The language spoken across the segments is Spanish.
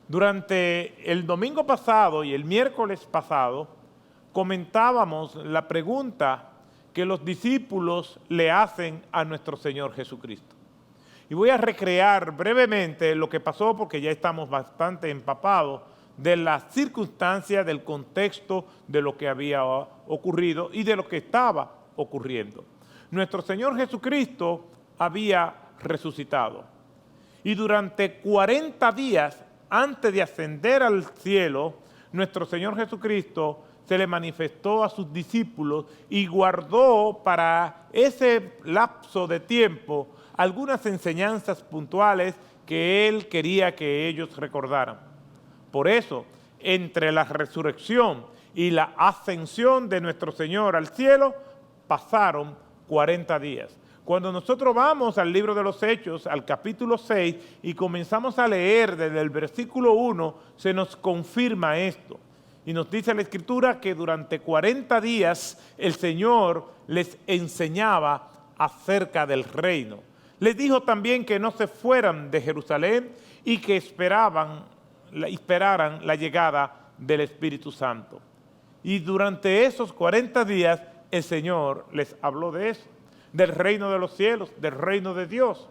Durante el domingo pasado y el miércoles pasado comentábamos la pregunta que los discípulos le hacen a nuestro Señor Jesucristo. Y voy a recrear brevemente lo que pasó porque ya estamos bastante empapados de las circunstancias, del contexto de lo que había ocurrido y de lo que estaba ocurriendo. Nuestro Señor Jesucristo había resucitado y durante 40 días antes de ascender al cielo, nuestro Señor Jesucristo se le manifestó a sus discípulos y guardó para ese lapso de tiempo algunas enseñanzas puntuales que Él quería que ellos recordaran. Por eso, entre la resurrección y la ascensión de nuestro Señor al cielo, pasaron 40 días. Cuando nosotros vamos al libro de los Hechos, al capítulo 6, y comenzamos a leer desde el versículo 1, se nos confirma esto. Y nos dice la Escritura que durante 40 días el Señor les enseñaba acerca del reino. Les dijo también que no se fueran de Jerusalén y que esperaran la llegada del Espíritu Santo. Y durante esos 40 días el Señor les habló de eso, del reino de los cielos, del reino de Dios.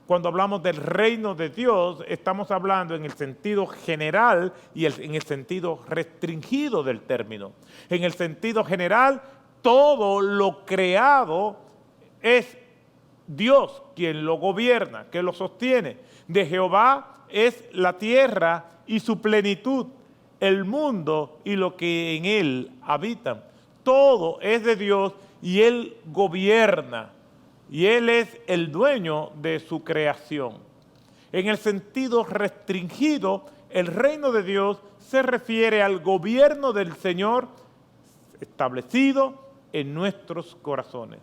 Cuando hablamos del reino de Dios, estamos hablando en el sentido general y en el sentido restringido del término. En el sentido general, todo lo creado es Dios quien lo gobierna, que lo sostiene. De Jehová es la tierra y su plenitud, el mundo y lo que en él habitan. Todo es de Dios y Él gobierna, y Él es el dueño de su creación. En el sentido restringido, el reino de Dios se refiere al gobierno del Señor establecido en nuestros corazones.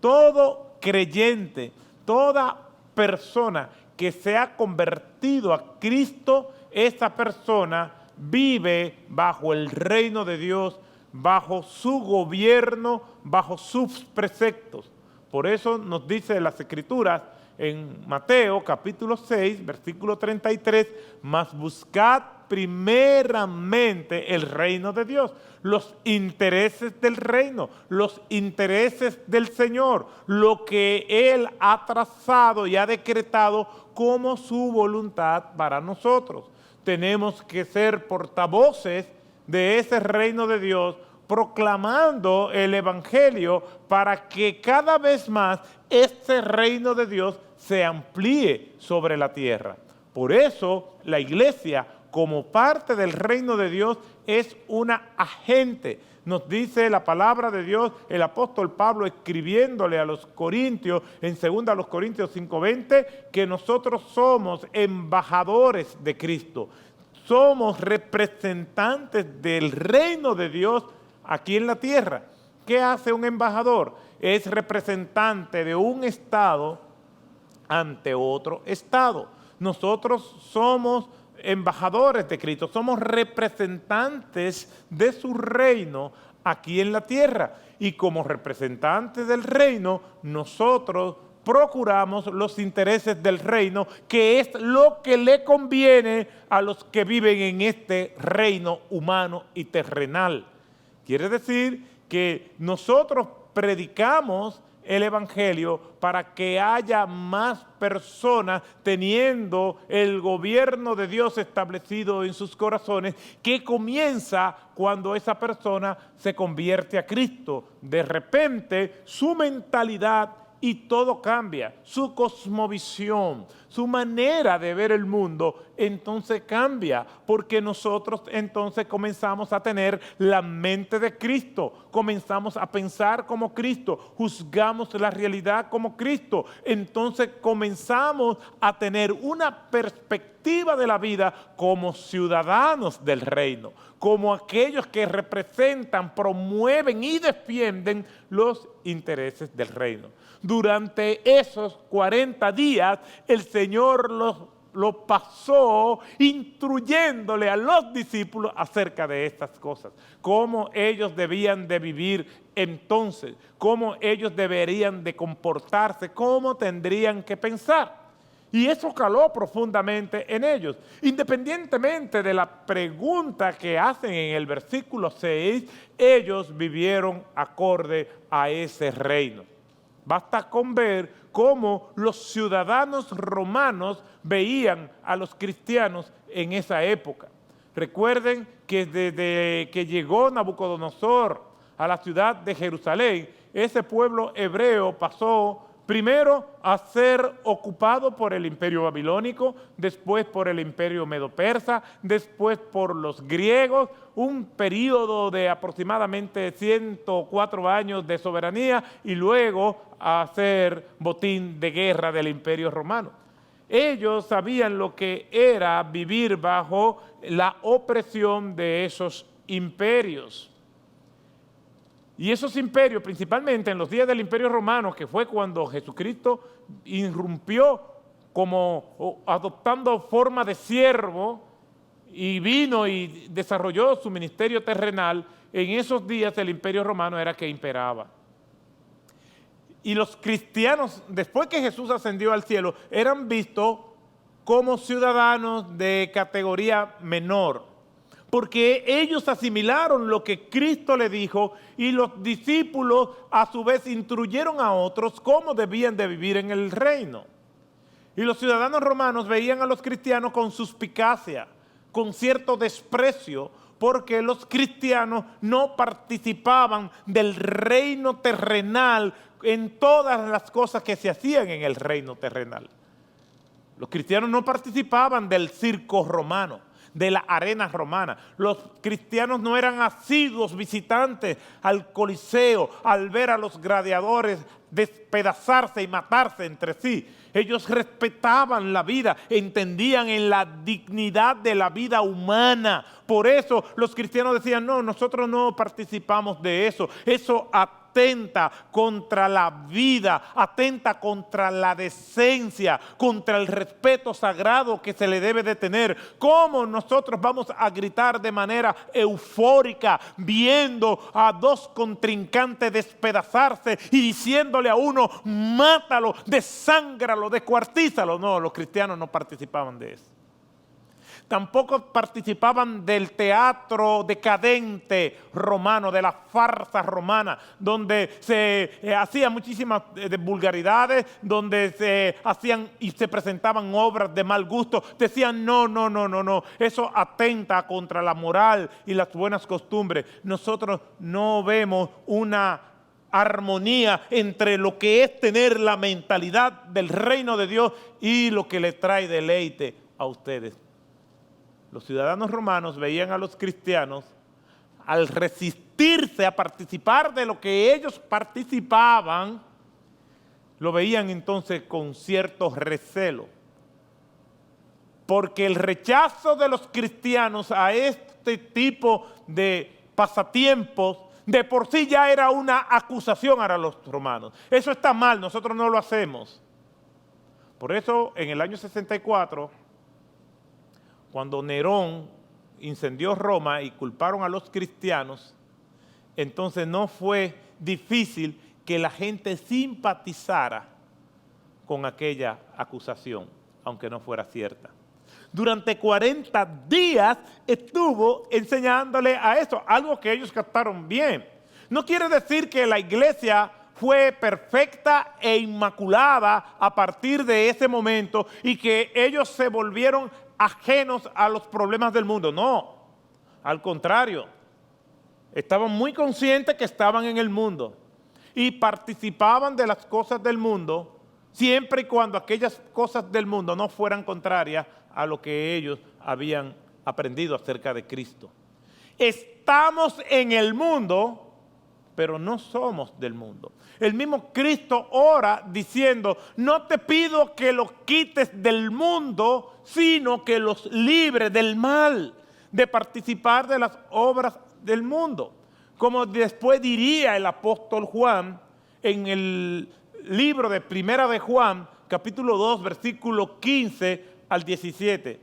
Todo creyente, toda persona que se ha convertido a Cristo, esa persona vive bajo el reino de Dios, bajo su gobierno, bajo sus preceptos. Por eso nos dice las Escrituras en Mateo capítulo 6, versículo 33, mas buscad primeramente el reino de Dios, los intereses del reino, los intereses del Señor, lo que Él ha trazado y ha decretado como su voluntad para nosotros. Tenemos que ser portavoces de ese reino de Dios, proclamando el Evangelio para que cada vez más este reino de Dios se amplíe sobre la tierra. Por eso la iglesia, como parte del reino de Dios, es una agente. Nos dice la palabra de Dios, el apóstol Pablo escribiéndole a los Corintios, en 2 Corintios 5:20, que nosotros somos embajadores de Cristo. Somos representantes del reino de Dios aquí en la tierra. ¿Qué hace un embajador? Es representante de un estado ante otro estado. Nosotros somos embajadores de Cristo, somos representantes de su reino aquí en la tierra. Y como representantes del reino, nosotros procuramos los intereses del reino, que es lo que le conviene a los que viven en este reino humano y terrenal. Quiere decir que nosotros predicamos el Evangelio para que haya más personas teniendo el gobierno de Dios establecido en sus corazones, que comienza cuando esa persona se convierte a Cristo. De repente su mentalidad y todo cambia, su cosmovisión, su manera de ver el mundo, entonces cambia, porque nosotros entonces comenzamos a tener la mente de Cristo, comenzamos a pensar como Cristo, juzgamos la realidad como Cristo, entonces comenzamos a tener una perspectiva de la vida como ciudadanos del reino, como aquellos que representan, promueven y defienden los intereses del reino. Durante esos 40 días, el Señor lo pasó instruyéndole a los discípulos acerca de estas cosas, cómo ellos debían de vivir entonces, cómo ellos deberían de comportarse, cómo tendrían que pensar. Y eso caló profundamente en ellos. Independientemente de la pregunta que hacen en el versículo 6, ellos vivieron acorde a ese reino. Basta con ver cómo los ciudadanos romanos veían a los cristianos en esa época. Recuerden que desde que llegó Nabucodonosor a la ciudad de Jerusalén, ese pueblo hebreo pasó primero a ser ocupado por el imperio babilónico, después por el imperio medo-persa, después por los griegos, un periodo de aproximadamente 104 años de soberanía y luego a ser botín de guerra del imperio romano. Ellos sabían lo que era vivir bajo la opresión de esos imperios. Y esos imperios, principalmente en los días del Imperio Romano, que fue cuando Jesucristo irrumpió como adoptando forma de siervo y vino y desarrolló su ministerio terrenal, en esos días el Imperio Romano era que imperaba. Y los cristianos, después que Jesús ascendió al cielo, eran vistos como ciudadanos de categoría menor, porque ellos asimilaron lo que Cristo le dijo y los discípulos a su vez instruyeron a otros cómo debían de vivir en el reino. Y los ciudadanos romanos veían a los cristianos con suspicacia, con cierto desprecio, porque los cristianos no participaban del reino terrenal en todas las cosas que se hacían en el reino terrenal. Los cristianos no participaban del circo romano, de la arena romana. Los cristianos no eran asiduos visitantes al Coliseo al ver a los gladiadores despedazarse y matarse entre sí. Ellos respetaban la vida, entendían en la dignidad de la vida humana. Por eso los cristianos decían, no, nosotros no participamos de eso. Eso atenta contra la vida, atenta contra la decencia, contra el respeto sagrado que se le debe de tener. ¿Cómo nosotros vamos a gritar de manera eufórica viendo a dos contrincantes despedazarse y diciéndole a uno, mátalo, desángralo, descuartízalo? No, los cristianos no participaban de eso. Tampoco participaban del teatro decadente romano, de la farsa romana, donde se hacían muchísimas vulgaridades, donde se hacían y se presentaban obras de mal gusto. Decían, no, eso atenta contra la moral y las buenas costumbres. Nosotros no vemos una armonía entre lo que es tener la mentalidad del reino de Dios y lo que le trae deleite a ustedes. Los ciudadanos romanos veían a los cristianos, al resistirse a participar de lo que ellos participaban, lo veían entonces con cierto recelo. Porque el rechazo de los cristianos a este tipo de pasatiempos de por sí ya era una acusación a los romanos. Eso está mal, nosotros no lo hacemos. Por eso en el año 64, cuando Nerón incendió Roma y culparon a los cristianos, entonces no fue difícil que la gente simpatizara con aquella acusación, aunque no fuera cierta. Durante 40 días estuvo enseñándole a eso, algo que ellos captaron bien. No quiere decir que la iglesia fue perfecta e inmaculada a partir de ese momento y que ellos se volvieron ajenos a los problemas del mundo. No, al contrario, estaban muy conscientes que estaban en el mundo y participaban de las cosas del mundo siempre y cuando aquellas cosas del mundo no fueran contrarias a lo que ellos habían aprendido acerca de Cristo. Estamos en el mundo, pero no somos del mundo. El mismo Cristo ora diciendo, no te pido que los quites del mundo, sino que los libres del mal, de participar de las obras del mundo. Como después diría el apóstol Juan en el libro de Primera de Juan, capítulo 2, versículo 15 al 17.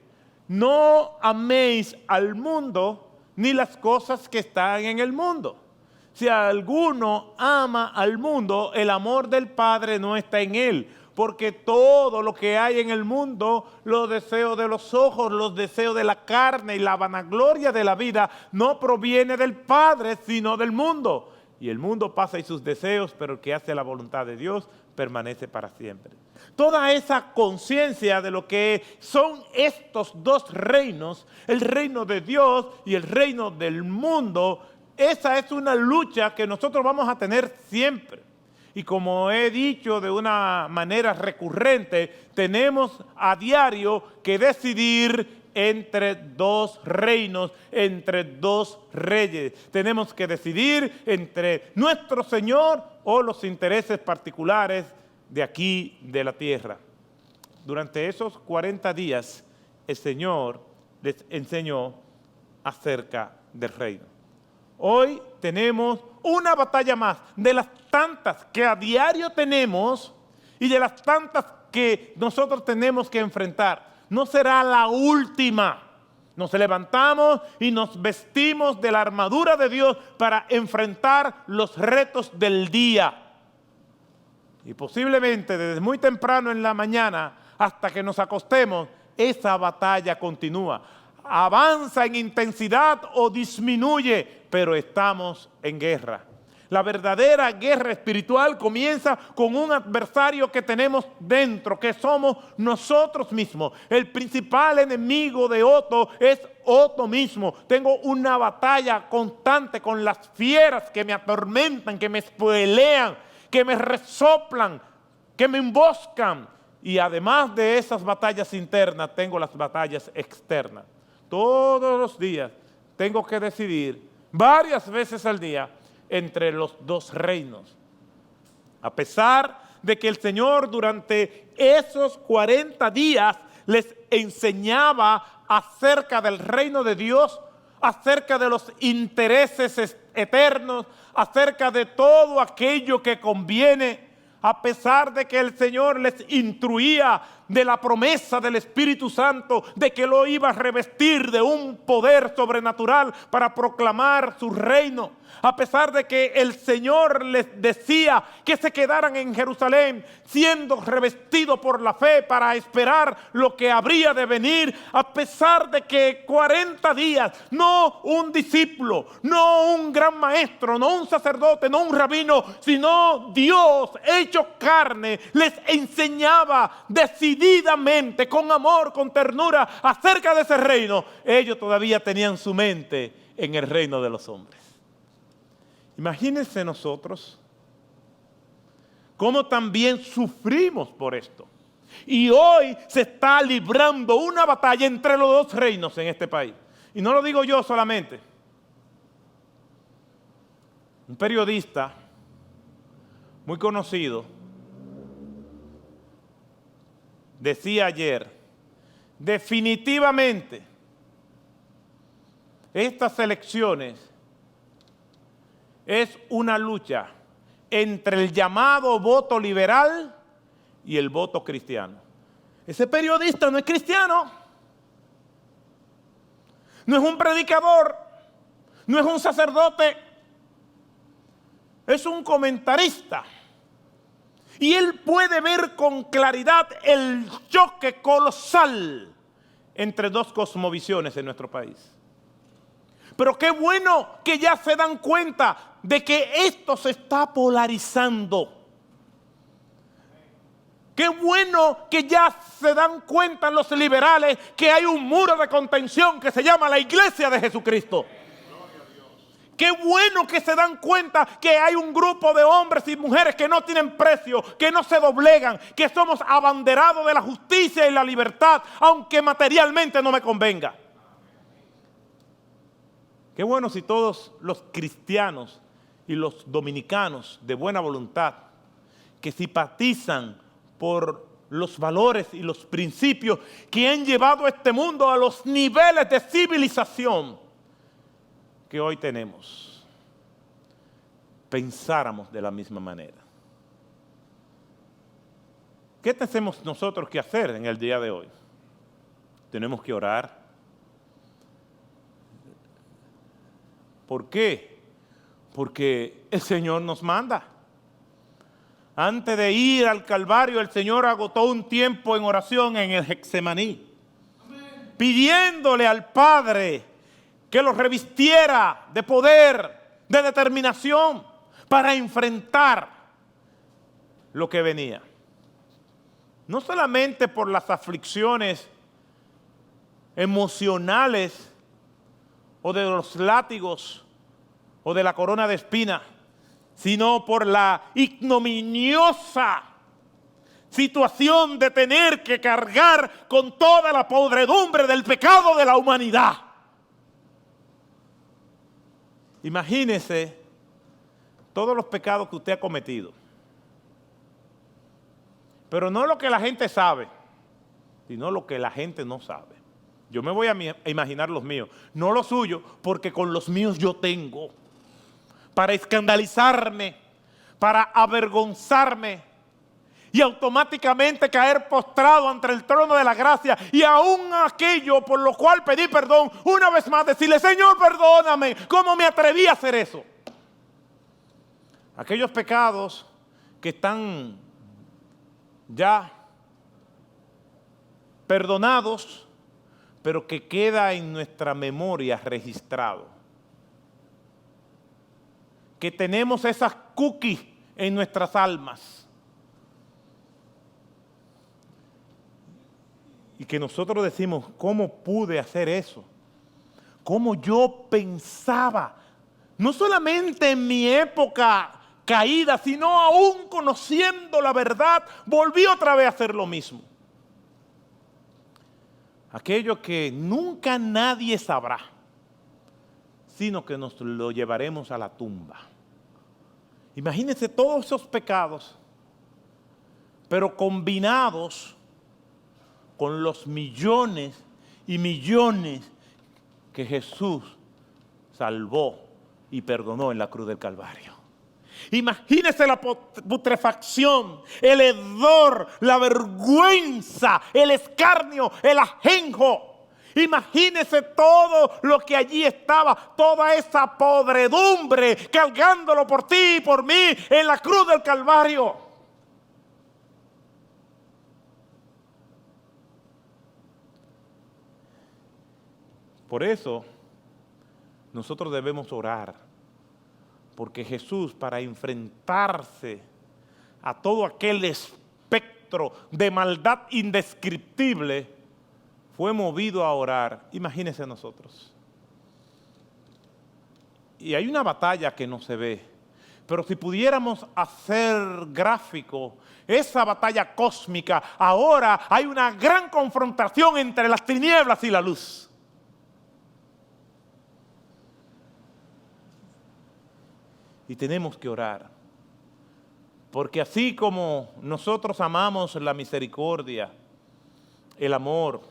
No améis al mundo ni las cosas que están en el mundo. Si alguno ama al mundo, el amor del Padre no está en él, porque todo lo que hay en el mundo, los deseos de los ojos, los deseos de la carne y la vanagloria de la vida, no proviene del Padre, sino del mundo. Y el mundo pasa y sus deseos, pero el que hace la voluntad de Dios permanece para siempre. Toda esa conciencia de lo que son estos dos reinos, el reino de Dios y el reino del mundo, esa es una lucha que nosotros vamos a tener siempre. Y como he dicho de una manera recurrente, tenemos a diario que decidir entre dos reinos, entre dos reyes. Tenemos que decidir entre nuestro Señor o los intereses particulares de aquí, de la tierra. Durante esos 40 días, el Señor les enseñó acerca del reino. Hoy tenemos una batalla más de las tantas que a diario tenemos y de las tantas que nosotros tenemos que enfrentar. No será la última. Nos levantamos y nos vestimos de la armadura de Dios para enfrentar los retos del día. Y posiblemente desde muy temprano en la mañana hasta que nos acostemos, esa batalla continúa. Avanza en intensidad o disminuye, pero estamos en guerra. La verdadera guerra espiritual comienza con un adversario que tenemos dentro, que somos nosotros mismos. El principal enemigo de Otto es Otto mismo. Tengo una batalla constante con las fieras que me atormentan, que me spoilean, que me resoplan, que me emboscan. Y además de esas batallas internas, tengo las batallas externas. Todos los días tengo que decidir, varias veces al día, entre los dos reinos. A pesar de que el Señor durante esos 40 días les enseñaba acerca del reino de Dios, acerca de los intereses eternos, acerca de todo aquello que conviene, a pesar de que el Señor les instruía de la promesa del Espíritu Santo, de que lo iba a revestir de un poder sobrenatural para proclamar su reino, a pesar de que el Señor les decía que se quedaran en Jerusalén siendo revestidos por la fe para esperar lo que habría de venir, a pesar de que 40 días, no un discípulo, no un gran maestro, no un sacerdote, no un rabino, sino Dios hecho carne, les enseñaba decididamente, con amor, con ternura, acerca de ese reino. Ellos todavía tenían su mente en el reino de los hombres. Imagínense nosotros cómo también sufrimos por esto. Y hoy se está librando una batalla entre los dos reinos en este país. Y no lo digo yo solamente. Un periodista muy conocido decía ayer, definitivamente, estas elecciones es una lucha entre el llamado voto liberal y el voto cristiano. Ese periodista no es cristiano, no es un predicador, no es un sacerdote, es un comentarista. Y él puede ver con claridad el choque colosal entre dos cosmovisiones en nuestro país. Pero qué bueno que ya se dan cuenta de que esto se está polarizando. Qué bueno que ya se dan cuenta los liberales que hay un muro de contención que se llama la Iglesia de Jesucristo. Qué bueno que se dan cuenta que hay un grupo de hombres y mujeres que no tienen precio, que no se doblegan, que somos abanderados de la justicia y la libertad, aunque materialmente no me convenga. Qué bueno si todos los cristianos y los dominicanos de buena voluntad que simpatizan por los valores y los principios que han llevado a este mundo a los niveles de civilización que hoy tenemos, pensáramos de la misma manera. ¿Qué tenemos nosotros que hacer en el día de hoy? Tenemos que orar. ¿Por qué? Porque el Señor nos manda. Antes de ir al Calvario, el Señor agotó un tiempo en oración en el Getsemaní, pidiéndole al Padre que lo revistiera de poder, de determinación, para enfrentar lo que venía. No solamente por las aflicciones emocionales o de los látigos o de la corona de espinas, sino por la ignominiosa situación de tener que cargar con toda la podredumbre del pecado de la humanidad. Imagínese todos los pecados que usted ha cometido. Pero no lo que la gente sabe, sino lo que la gente no sabe. Yo me voy a imaginar los míos, no los suyos, porque con los míos yo tengo. Para escandalizarme, para avergonzarme y automáticamente caer postrado ante el trono de la gracia y aún aquello por lo cual pedí perdón, una vez más decirle, Señor, perdóname, ¿cómo me atreví a hacer eso? Aquellos pecados que están ya perdonados, pero que queda en nuestra memoria registrado. Que tenemos esas cookies en nuestras almas. Y que nosotros decimos, ¿cómo pude hacer eso? ¿Cómo yo pensaba? No solamente en mi época caída, sino aún conociendo la verdad, volví otra vez a hacer lo mismo. Aquello que nunca nadie sabrá, sino que nos lo llevaremos a la tumba. Imagínense todos esos pecados, pero combinados con los millones y millones que Jesús salvó y perdonó en la cruz del Calvario. Imagínese la putrefacción, el hedor, la vergüenza, el escarnio, el ajenjo. Imagínese todo lo que allí estaba, toda esa podredumbre cargándolo por ti y por mí en la cruz del Calvario. Por eso nosotros debemos orar. Porque Jesús, para enfrentarse a todo aquel espectro de maldad indescriptible, fue movido a orar. Imagínense nosotros. Y hay una batalla que no se ve, pero si pudiéramos hacer gráfico esa batalla cósmica, ahora hay una gran confrontación entre las tinieblas y la luz. Y tenemos que orar, porque así como nosotros amamos la misericordia, el amor,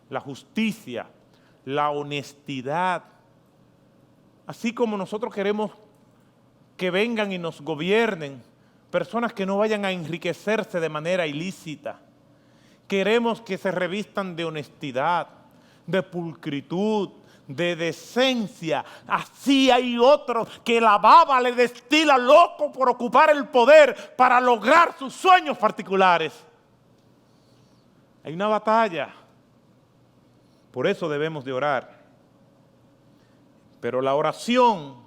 la justicia, la honestidad, así como nosotros queremos que vengan y nos gobiernen personas que no vayan a enriquecerse de manera ilícita, queremos que se revistan de honestidad, de pulcritud, de decencia. Así hay otros que la baba le destila loco por ocupar el poder para lograr sus sueños particulares. Hay una batalla. Por eso debemos de orar. Pero la oración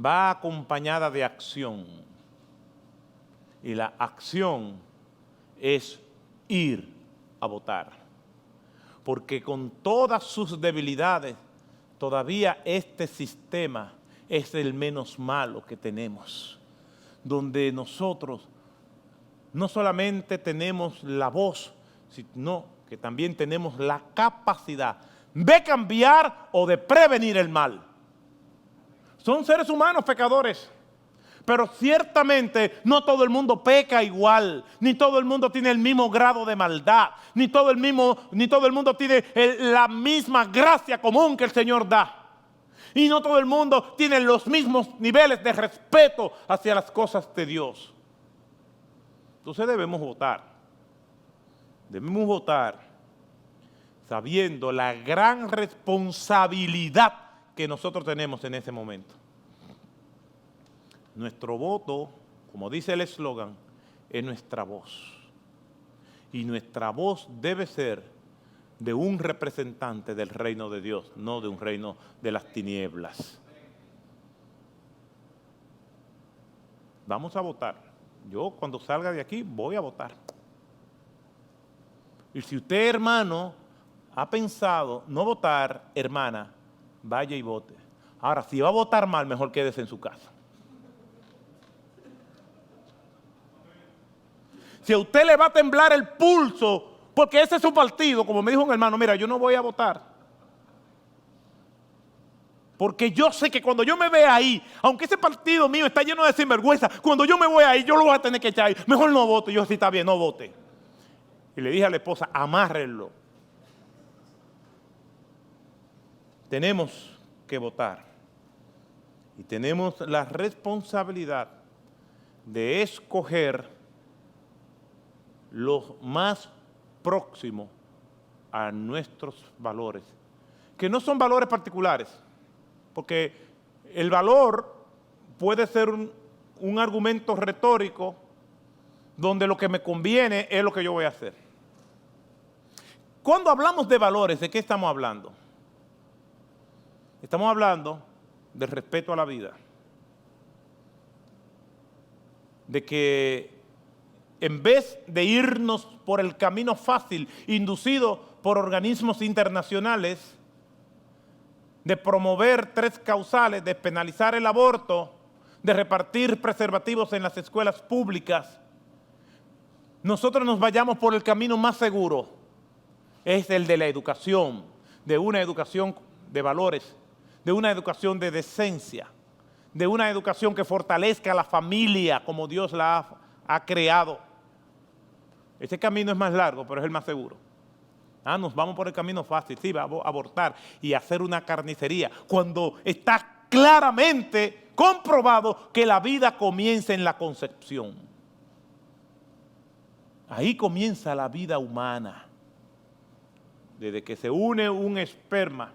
va acompañada de acción. Y la acción es ir a votar. Porque con todas sus debilidades, todavía este sistema es el menos malo que tenemos, donde nosotros no solamente tenemos la voz, sino que también tenemos la capacidad de cambiar o de prevenir el mal. Son seres humanos pecadores, pero ciertamente no todo el mundo peca igual, ni todo el mundo tiene el mismo grado de maldad, ni todo el mundo tiene la misma gracia común que el Señor da. Y no todo el mundo tiene los mismos niveles de respeto hacia las cosas de Dios. Entonces debemos votar. Debemos votar sabiendo la gran responsabilidad que nosotros tenemos en ese momento. Nuestro voto, como dice el eslogan, es nuestra voz. Y nuestra voz debe ser de un representante del reino de Dios, no de un reino de las tinieblas. Vamos a votar. Yo cuando salga de aquí voy a votar. Y si usted, hermano, ha pensado no votar, hermana, vaya y vote. Ahora, si va a votar mal, mejor quédese en su casa. Si a usted le va a temblar el pulso, porque ese es su partido, como me dijo un hermano, mira, yo no voy a votar. Porque yo sé que cuando yo me vea ahí, aunque ese partido mío está lleno de sinvergüenza, cuando yo me voy ahí, yo lo voy a tener que echar ahí. Mejor no vote. Yo, sí, está bien, no vote. Y le dije a la esposa, amárrenlo. Tenemos que votar. Y tenemos la responsabilidad de escoger lo más próximo a nuestros valores, que no son valores particulares, porque el valor puede ser un argumento retórico donde lo que me conviene es lo que yo voy a hacer. Cuando hablamos de valores, ¿de qué estamos hablando? Estamos hablando del respeto a la vida, de que en vez de irnos por el camino fácil, inducido por organismos internacionales, de promover 3 causales, de penalizar el aborto, de repartir preservativos en las escuelas públicas, nosotros nos vayamos por el camino más seguro, es el de la educación, de una educación de valores, de una educación de decencia, de una educación que fortalezca a la familia como Dios la ha creado. Ese camino es más largo, pero es el más seguro. Nos vamos por el camino fácil, sí, vamos a abortar y hacer una carnicería, cuando está claramente comprobado que la vida comienza en la concepción. Ahí comienza la vida humana. Desde que se une un esperma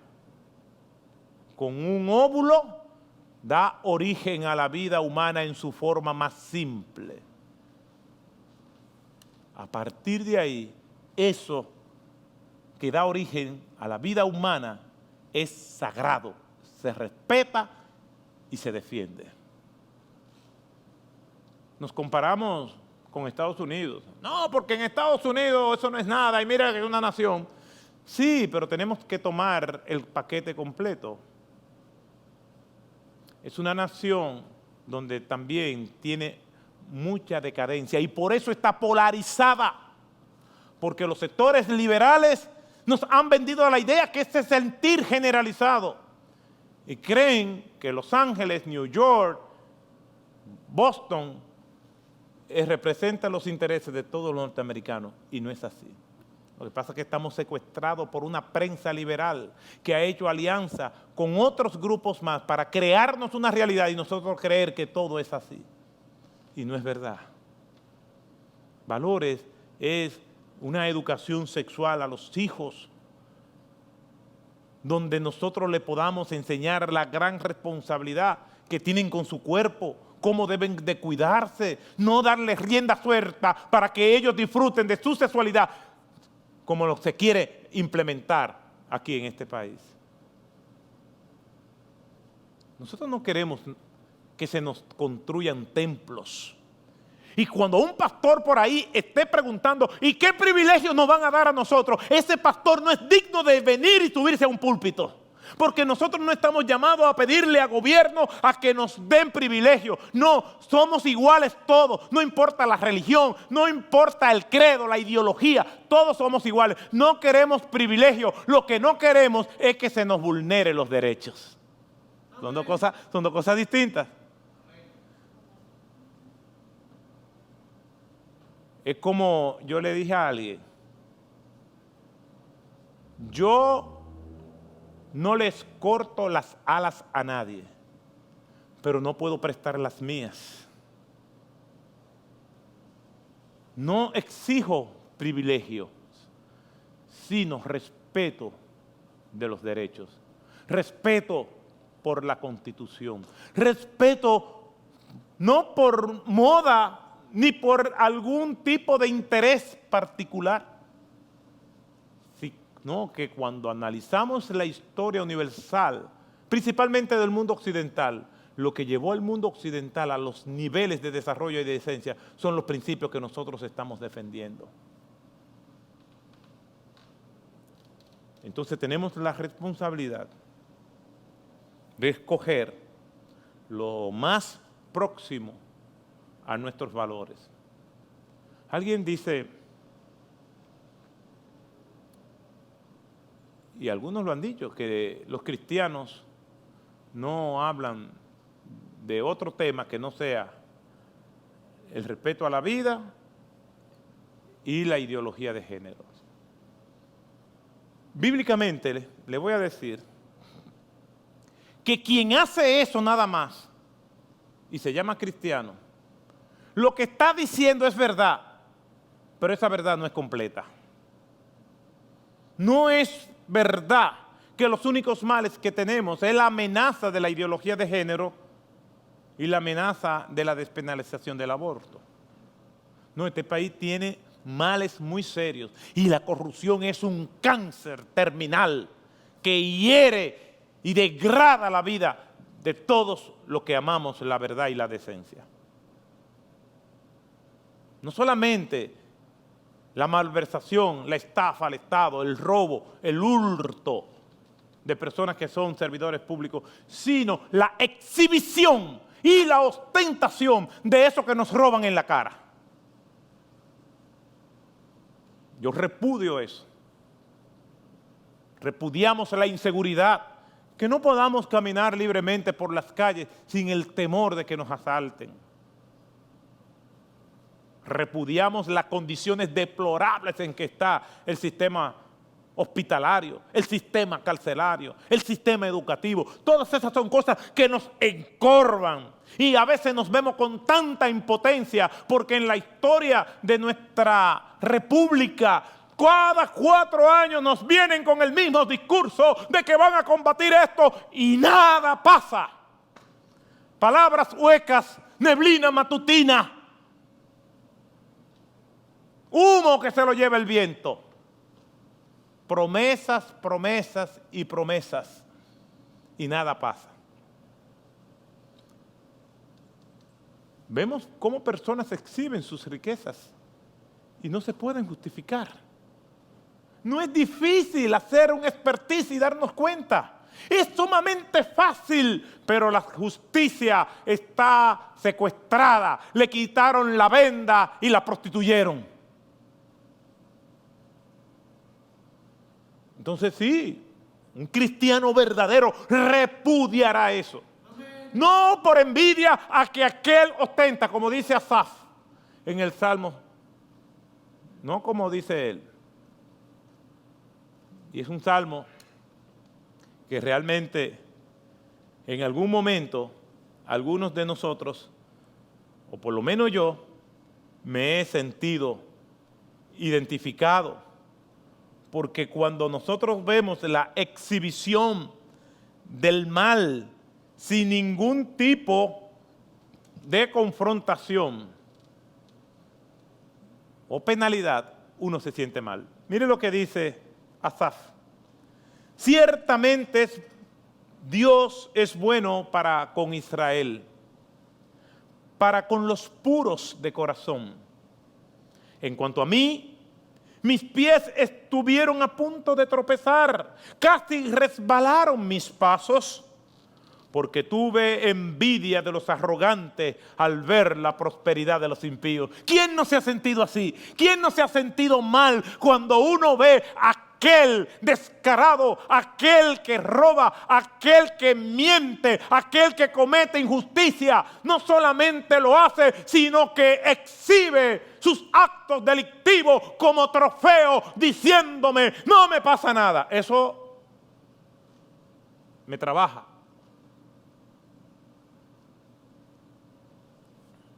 con un óvulo, da origen a la vida humana en su forma más simple. A partir de ahí, eso que da origen a la vida humana es sagrado, se respeta y se defiende. Nos comparamos con Estados Unidos. No, porque en Estados Unidos eso no es nada y mira que es una nación. Sí, pero tenemos que tomar el paquete completo. Es una nación donde también tiene mucha decadencia y por eso está polarizada, porque los sectores liberales nos han vendido la idea que este sentir generalizado y creen que Los Ángeles, New York, Boston representan los intereses de todos los norteamericanos y no es así. Lo que pasa es que estamos secuestrados por una prensa liberal que ha hecho alianza con otros grupos más para crearnos una realidad y nosotros creer que todo es así. Y no es verdad. Valores es una educación sexual a los hijos, donde nosotros le podamos enseñar la gran responsabilidad que tienen con su cuerpo, cómo deben de cuidarse, no darles rienda suelta para que ellos disfruten de su sexualidad, como lo se quiere implementar aquí en este país. Nosotros no queremos que se nos construyan templos. Y cuando un pastor por ahí esté preguntando, ¿y qué privilegios nos van a dar a nosotros? Ese pastor no es digno de venir y subirse a un púlpito. Porque nosotros no estamos llamados a pedirle al gobierno a que nos den privilegios. No, somos iguales todos. No importa la religión, no importa el credo, la ideología. Todos somos iguales. No queremos privilegios. Lo que no queremos es que se nos vulneren los derechos. Son dos cosas distintas. Es como yo le dije a alguien, yo no les corto las alas a nadie, pero no puedo prestar las mías. No exijo privilegios, sino respeto de los derechos, respeto por la Constitución, respeto no por moda ni por algún tipo de interés particular, sino que cuando analizamos la historia universal, principalmente del mundo occidental, lo que llevó al mundo occidental a los niveles de desarrollo y de esencia son los principios que nosotros estamos defendiendo. Entonces tenemos la responsabilidad de escoger lo más próximo a nuestros valores. Alguien dice, y algunos lo han dicho, que los cristianos no hablan de otro tema que no sea el respeto a la vida y la ideología de género. Bíblicamente le voy a decir que quien hace eso nada más y se llama cristiano, lo que está diciendo es verdad, pero esa verdad no es completa. No es verdad que los únicos males que tenemos es la amenaza de la ideología de género y la amenaza de la despenalización del aborto. No, este país tiene males muy serios y la corrupción es un cáncer terminal que hiere y degrada la vida de todos los que amamos la verdad y la decencia. No solamente la malversación, la estafa al Estado, el robo, el hurto de personas que son servidores públicos, sino la exhibición y la ostentación de eso que nos roban en la cara. Yo repudio eso. Repudiamos la inseguridad, que no podamos caminar libremente por las calles sin el temor de que nos asalten. Repudiamos las condiciones deplorables en que está el sistema hospitalario, el sistema carcelario, el sistema educativo. Todas esas son cosas que nos encorvan y a veces nos vemos con tanta impotencia porque en la historia de nuestra república cada 4 años nos vienen con el mismo discurso de que van a combatir esto y nada pasa. Palabras huecas, neblina matutina, humo que se lo lleva el viento. Promesas, promesas y promesas y nada pasa. Vemos cómo personas exhiben sus riquezas y no se pueden justificar. No es difícil hacer un expertise y darnos cuenta. Es sumamente fácil, pero la justicia está secuestrada. Le quitaron la venda y la prostituyeron. Entonces sí, un cristiano verdadero repudiará eso. No por envidia a que aquel ostenta, como dice Asaf en el Salmo, no como dice él. Y es un salmo que realmente en algún momento algunos de nosotros, o por lo menos yo, me he sentido identificado. Porque cuando nosotros vemos la exhibición del mal sin ningún tipo de confrontación o penalidad, uno se siente mal. Mire lo que dice Asaf. Ciertamente Dios es bueno para con Israel, para con los puros de corazón. En cuanto a mí, mis pies estuvieron a punto de tropezar, casi resbalaron mis pasos, porque tuve envidia de los arrogantes al ver la prosperidad de los impíos. ¿Quién no se ha sentido así? ¿Quién no se ha sentido mal cuando uno ve aquel descarado, aquel que roba, aquel que miente, aquel que comete injusticia? No solamente lo hace, sino que exhibe sus actos delictivos como trofeo, diciéndome, no me pasa nada. Eso me trabaja.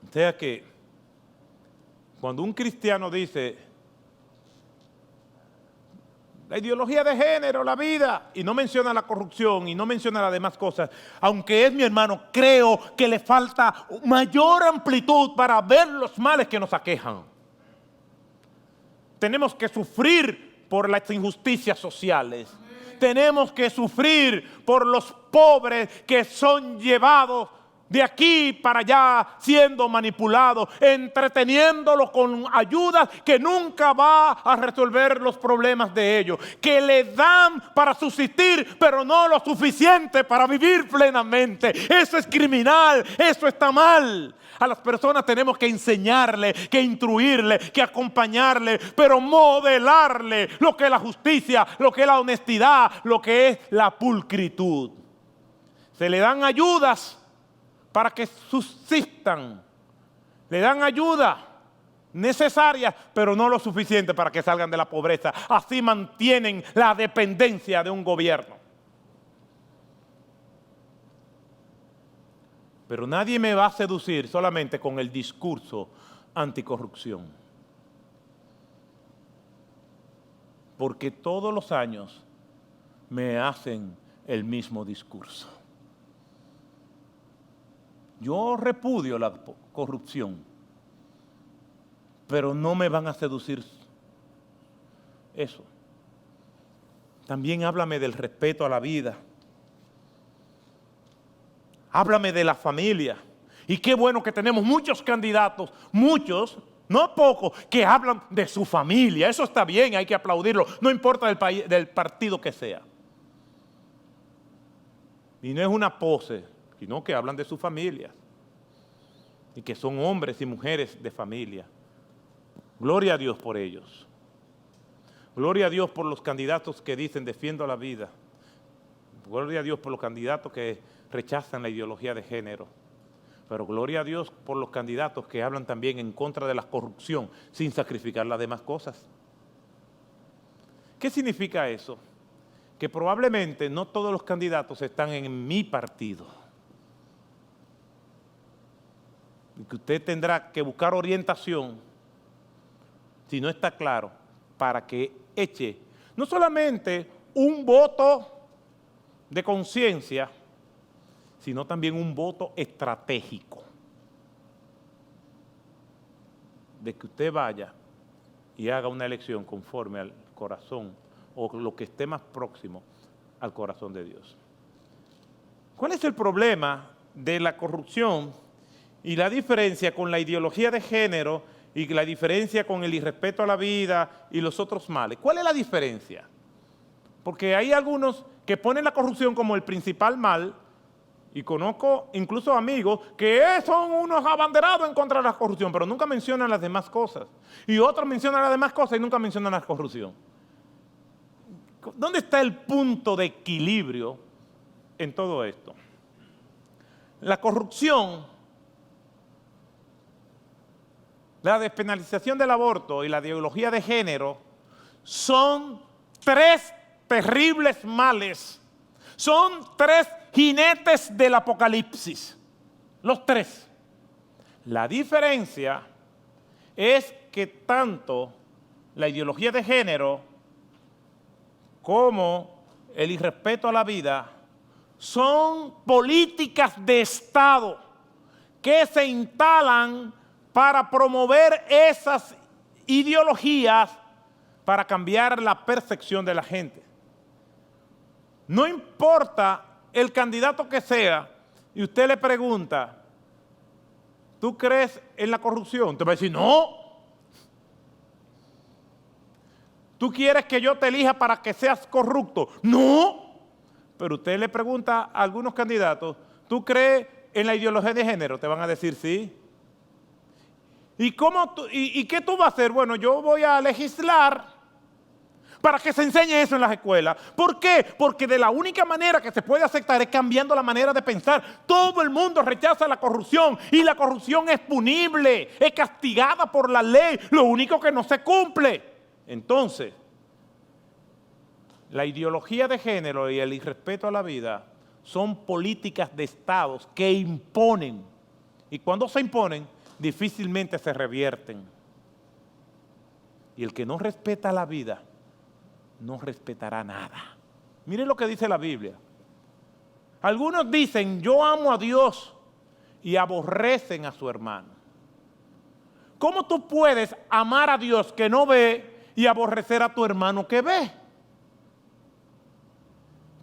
O sea que cuando un cristiano dice, La ideología de género, la vida, y no menciona la corrupción y no menciona las demás cosas. Aunque es mi hermano, creo que le falta mayor amplitud para ver los males que nos aquejan. Tenemos que sufrir por las injusticias sociales. Tenemos que sufrir por los pobres que son llevados de aquí para allá, siendo manipulados, entreteniéndolos con ayudas que nunca va a resolver los problemas de ellos, que le dan para subsistir, pero no lo suficiente para vivir plenamente. Eso es criminal, eso está mal. A las personas tenemos que enseñarle, que instruirle, que acompañarle, pero modelarle lo que es la justicia, lo que es la honestidad, lo que es la pulcritud. Se le dan ayudas para que subsistan. Le dan ayuda necesaria, pero no lo suficiente para que salgan de la pobreza. Así mantienen la dependencia de un gobierno. Pero nadie me va a seducir solamente con el discurso anticorrupción. Porque todos los años me hacen el mismo discurso. Yo repudio la corrupción, pero no me van a seducir eso. También háblame del respeto a la vida. Háblame de la familia. Y qué bueno que tenemos muchos candidatos, muchos, no pocos, que hablan de su familia. Eso está bien, hay que aplaudirlo, no importa del partido que sea. Y no es una pose, sino que hablan de sus familias y que son hombres y mujeres de familia. Gloria a Dios por ellos. Gloria a Dios por los candidatos que dicen defiendo la vida. Gloria a Dios por los candidatos que rechazan la ideología de género. Pero gloria a Dios por los candidatos que hablan también en contra de la corrupción sin sacrificar las demás cosas. ¿Qué significa eso? Que probablemente no todos los candidatos están en mi partido. Y que usted tendrá que buscar orientación, si no está claro, para que eche no solamente un voto de conciencia, sino también un voto estratégico. De que usted vaya y haga una elección conforme al corazón o lo que esté más próximo al corazón de Dios. ¿Cuál es el problema de la corrupción y la diferencia con la ideología de género y la diferencia con el irrespeto a la vida y los otros males? ¿Cuál es la diferencia? Porque hay algunos que ponen la corrupción como el principal mal, y conozco incluso amigos que son unos abanderados en contra de la corrupción, pero nunca mencionan las demás cosas. Y otros mencionan las demás cosas y nunca mencionan la corrupción. ¿Dónde está el punto de equilibrio en todo esto? La corrupción, la despenalización del aborto y la ideología de género son tres terribles males. Son tres jinetes del apocalipsis. Los tres. La diferencia es que tanto la ideología de género como el irrespeto a la vida son políticas de Estado que se instalan para promover esas ideologías para cambiar la percepción de la gente. No importa el candidato que sea, y usted le pregunta, ¿tú crees en la corrupción? Te va a decir, no. ¿Tú quieres que yo te elija para que seas corrupto? No. Pero usted le pregunta a algunos candidatos, ¿tú crees en la ideología de género? Te van a decir sí. ¿Y qué tú vas a hacer? Bueno, yo voy a legislar para que se enseñe eso en las escuelas. ¿Por qué? Porque de la única manera que se puede aceptar es cambiando la manera de pensar. Todo el mundo rechaza la corrupción y la corrupción es punible, es castigada por la ley, lo único que no se cumple. Entonces, la ideología de género y el irrespeto a la vida son políticas de estados que imponen, y cuando se imponen, difícilmente se revierten. Y el que no respeta la vida no respetará nada. Miren lo que dice la Biblia. Algunos dicen, yo amo a Dios, y aborrecen a su hermano. ¿Cómo tú puedes amar a Dios que no ve y aborrecer a tu hermano que ve?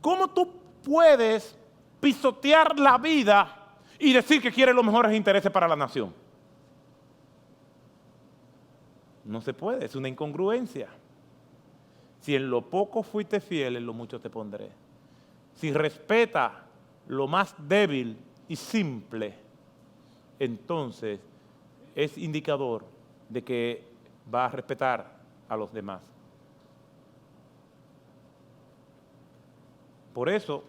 ¿Cómo tú puedes pisotear la vida y decir que quieres los mejores intereses para la nación? No se puede, es una incongruencia. Si en lo poco fuiste fiel, en lo mucho te pondré. Si respeta lo más débil y simple, entonces es indicador de que va a respetar a los demás. Por eso,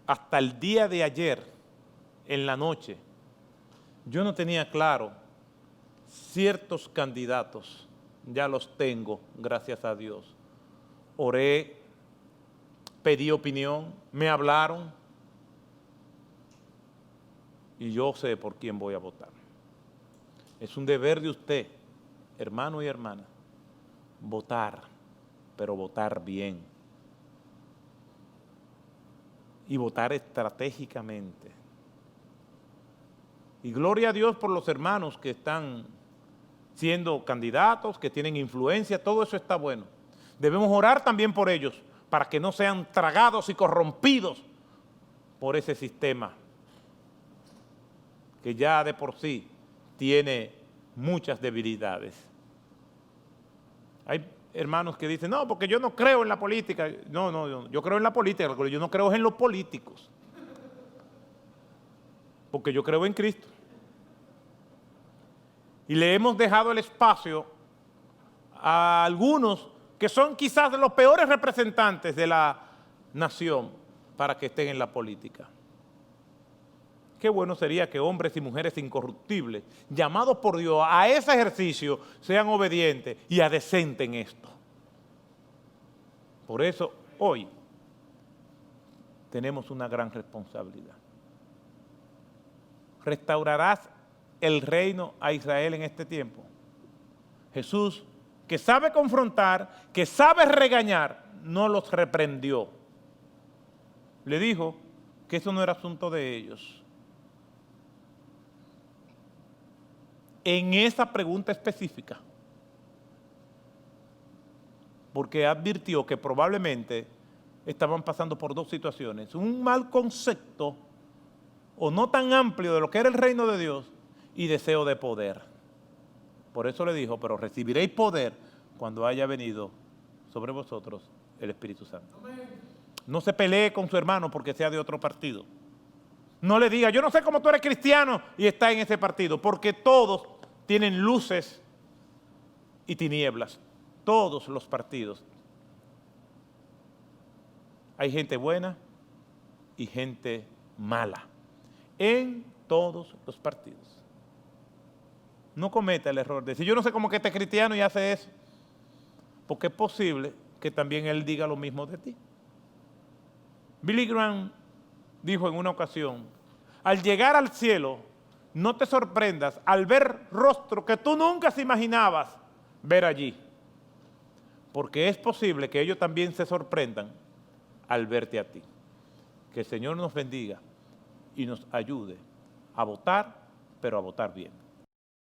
hasta el día de ayer, en la noche, yo no tenía claro ciertos candidatos. Ya los tengo, gracias a Dios. Oré, pedí opinión, me hablaron y yo sé por quién voy a votar. Es un deber de usted, hermano y hermana, votar, pero votar bien. Y votar estratégicamente. Y gloria a Dios por los hermanos que están siendo candidatos, que tienen influencia, todo eso está bueno. Debemos orar también por ellos, para que no sean tragados y corrompidos por ese sistema que ya de por sí tiene muchas debilidades. Hay hermanos que dicen, no, porque yo no creo en la política. No, yo creo en la política, lo que yo no creo es en los políticos. Porque yo creo en Cristo. Y le hemos dejado el espacio a algunos que son quizás los peores representantes de la nación para que estén en la política. Qué bueno sería que hombres y mujeres incorruptibles, llamados por Dios a ese ejercicio, sean obedientes y adecentes en esto. Por eso, hoy, tenemos una gran responsabilidad. ¿Restaurarás el reino a Israel en este tiempo? Jesús, que sabe confrontar, que sabe regañar, no los reprendió. Le dijo que eso no era asunto de ellos. En esa pregunta específica, porque advirtió que probablemente estaban pasando por dos situaciones: un mal concepto o no tan amplio de lo que era el reino de Dios y deseo de poder. Por eso le dijo, pero recibiréis poder cuando haya venido sobre vosotros el Espíritu Santo. No se pelee con su hermano porque sea de otro partido. No le diga, yo no sé cómo tú eres cristiano y está en ese partido, porque todos tienen luces y tinieblas. Todos los partidos. Hay gente buena y gente mala. En todos los partidos. No cometa el error de decir, yo no sé cómo que este es cristiano y hace eso. Porque es posible que también él diga lo mismo de ti. Billy Graham dijo en una ocasión, al llegar al cielo, no te sorprendas al ver rostros que tú nunca se imaginabas ver allí. Porque es posible que ellos también se sorprendan al verte a ti. Que el Señor nos bendiga y nos ayude a votar, pero a votar bien.